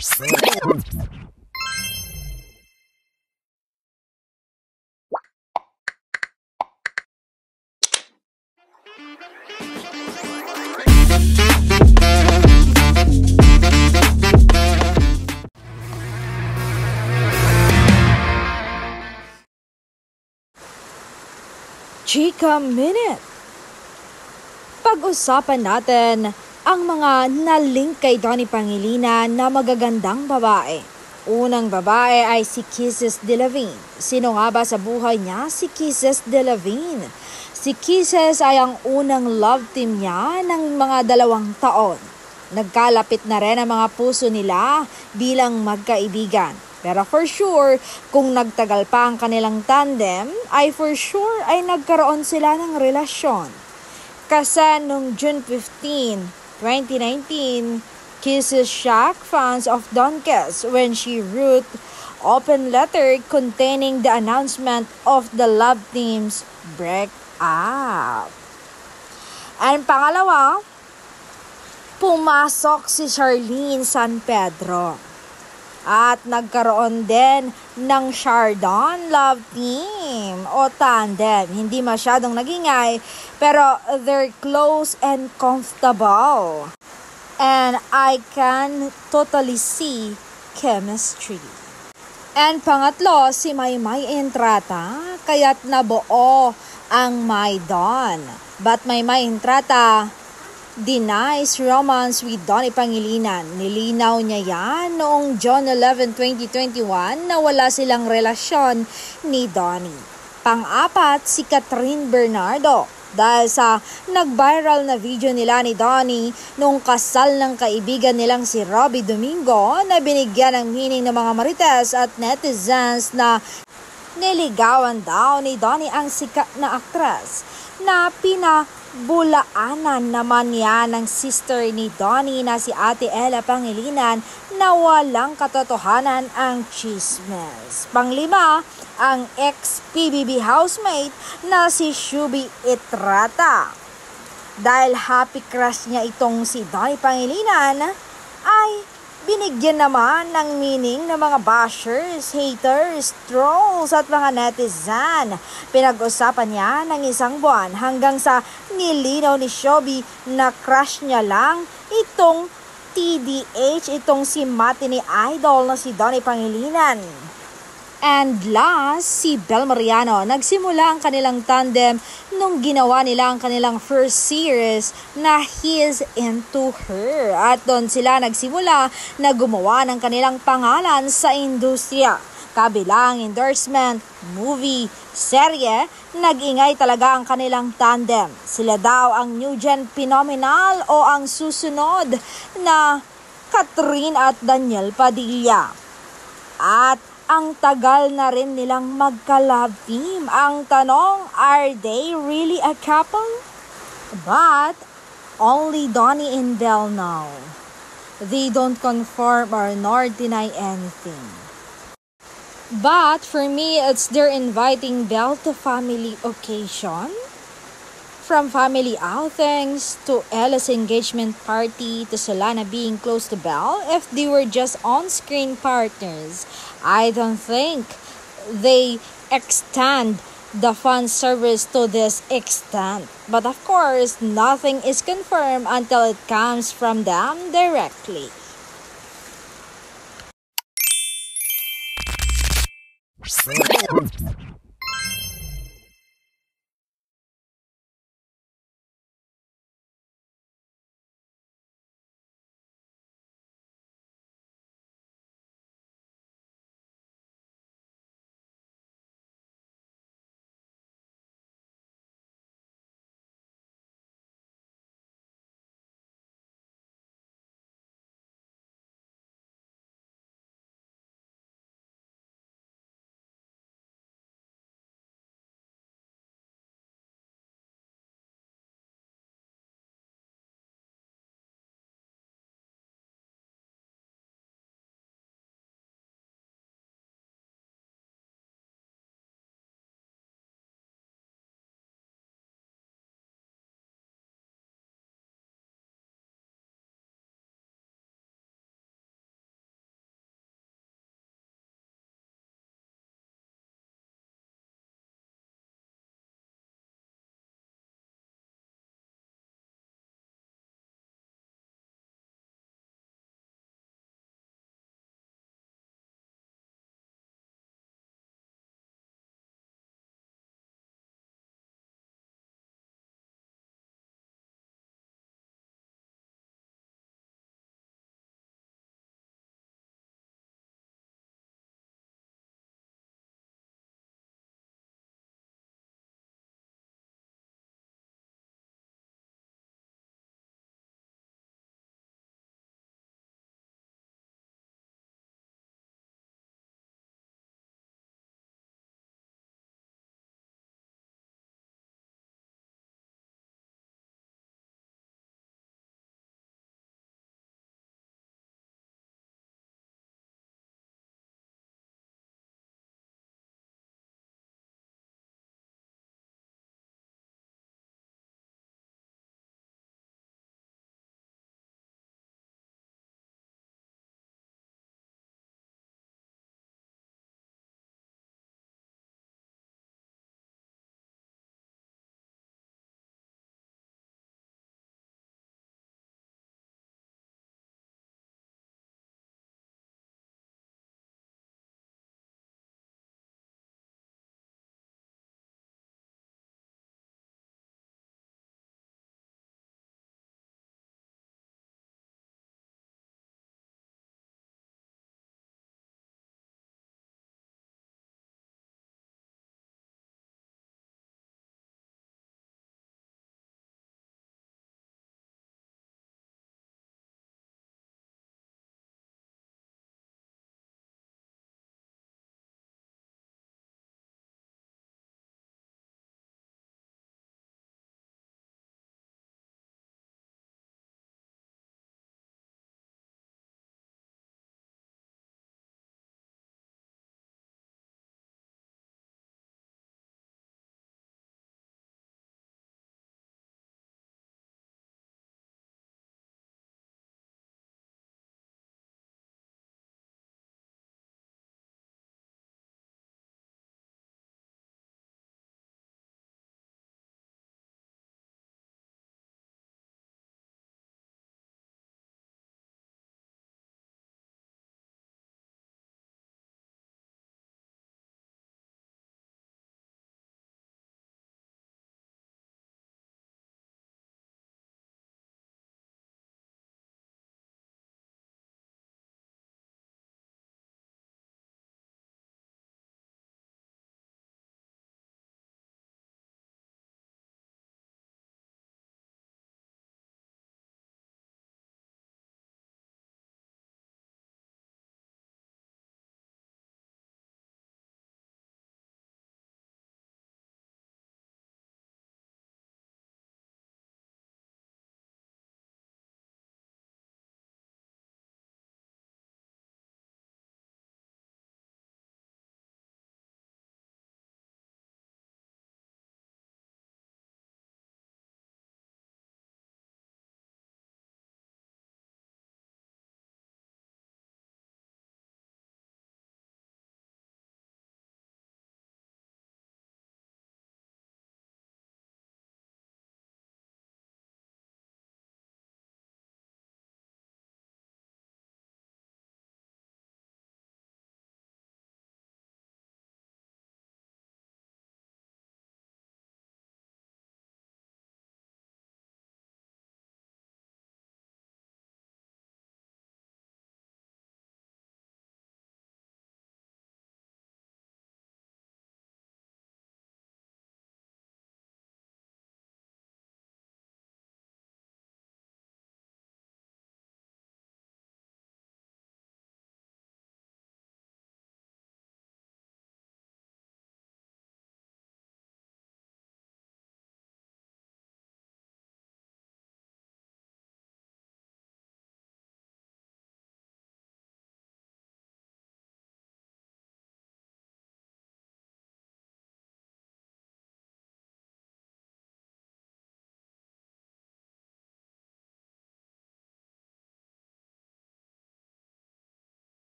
Chika Minute. Pag-usapan natin ang mga nalink kay Donnie Pangilinan na magagandang babae. Unang babae ay si Kisses Delavigne. Sino nga ba sa buhay niya si Kisses Delavigne? Si Kisses ay ang unang love team niya ng mga 2 taon. Nagkalapit na rin ang mga puso nila bilang magkaibigan. Pero for sure, kung nagtagal pa ang kanilang tandem, ay for sure ay nagkaroon sila ng relasyon. Kasi noong June 15, 2019, Kisses shocked fans of Donkes when she wrote open letter containing the announcement of the love team's breakup. And pangalawa, pumasok si Charlene San Pedro. At nagkaroon din ng Chardon Love Team o tandem. Hindi masyadong nagingay, pero they're close and comfortable. And I can totally see chemistry. And pangatlo, si Maymay Entrata, kaya't nabuo ang Maydon. But Maymay Entrata denies romance with Donnie Pangilinan. Nilinaw niya yan noong June 11, 2021 na wala silang relasyon ni Donnie. Pang-apat, si Catherine Bernardo. Dahil sa nag-viral na video nila ni Donnie noong kasal ng kaibigan nilang si Robbie Domingo na binigyan ng meaning ng mga marites at netizens na niligawan daw ni Donnie ang sikat na aktres na pinabulaanan naman niya ng sister ni Donnie na si Ate Ella Pangilinan na walang katotohanan ang chismes. Panglima, ang ex-PBB housemate na si Shubi Estrada. Dahil happy crush niya itong si Donnie Pangilinan, ay binigyan naman ng meaning ng mga bashers, haters, trolls at mga netizen. Pinag-usapan niya ng 1 buwan hanggang sa nilinaw ni Shubi na crush niya lang itong TDH, itong si Matini Idol na si Donnie Pangilinan. And last, si Bel Mariano. Nagsimula ang kanilang tandem nung ginawa nila ang kanilang first series na He's Into Her. At doon sila nagsimula na gumawa ng kanilang pangalan sa industriya. Kabilang endorsement, movie, serye, nag-ingay talaga ang kanilang tandem. Sila daw ang new gen phenomenal o ang susunod na Catherine at Daniel Padilla. At ang tagal na rin nilang magka-love team. Ang tanong, are they really a couple? But only Donnie and Bel know. They don't confirm or nor deny anything. But for me, it's they're inviting Bel to family occasion. From family outings to Ella's engagement party to Solana being close to Bel, if they were just on-screen partners, I don't think they extend the fan service to this extent. But of course, nothing is confirmed until it comes from them directly.